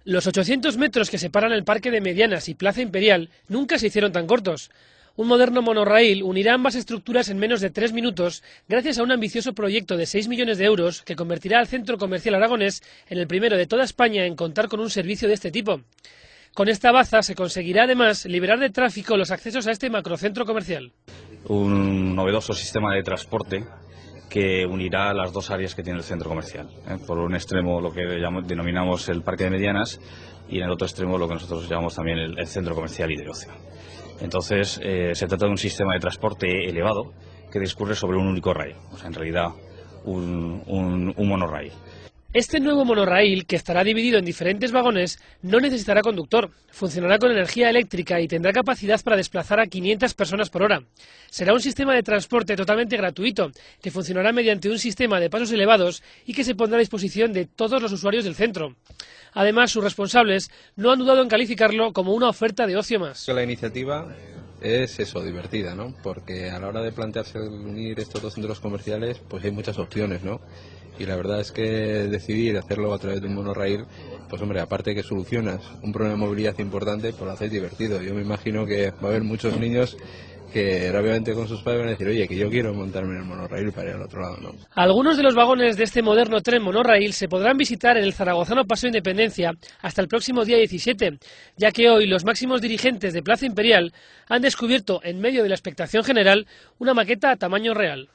Los 800 metros que separan el Parque de Medianas y Plaza Imperial nunca se hicieron tan cortos. Un moderno monorraíl unirá ambas estructuras en menos de 3 minutos gracias a un ambicioso proyecto de 6 millones de euros que convertirá al centro comercial aragonés en el primero de toda España en contar con un servicio de este tipo. Con esta baza se conseguirá además liberar de tráfico los accesos a este macrocentro comercial. Un novedoso sistema de transporte que unirá las dos áreas que tiene el centro comercial. Por un extremo lo que denominamos el Parque de Medianas y en el otro extremo lo que nosotros llamamos también el centro comercial y de ocio. Entonces se trata de un sistema de transporte elevado que discurre sobre un único raíl, o sea, en realidad un monorraíl. Este nuevo monorraíl, que estará dividido en diferentes vagones, no necesitará conductor, funcionará con energía eléctrica y tendrá capacidad para desplazar a 500 personas por hora. Será un sistema de transporte totalmente gratuito, que funcionará mediante un sistema de pasos elevados y que se pondrá a disposición de todos los usuarios del centro. Además, sus responsables no han dudado en calificarlo como una oferta de ocio más. La iniciativa es eso, divertida, ¿no? Porque a la hora de plantearse unir estos dos centros comerciales, pues hay muchas opciones, ¿no? Y la verdad es que decidir hacerlo a través de un monorraíl, pues hombre, aparte de que solucionas un problema de movilidad importante, pues lo haces divertido. Yo me imagino que va a haber muchos niños que rápidamente con sus padres van a decir, oye, que yo quiero montarme en el monorraíl para ir al otro lado, ¿no? Algunos de los vagones de este moderno tren monorraíl se podrán visitar en el zaragozano Paseo Independencia hasta el próximo día 17, ya que hoy los máximos dirigentes de Plaza Imperial han descubierto, en medio de la expectación general, una maqueta a tamaño real.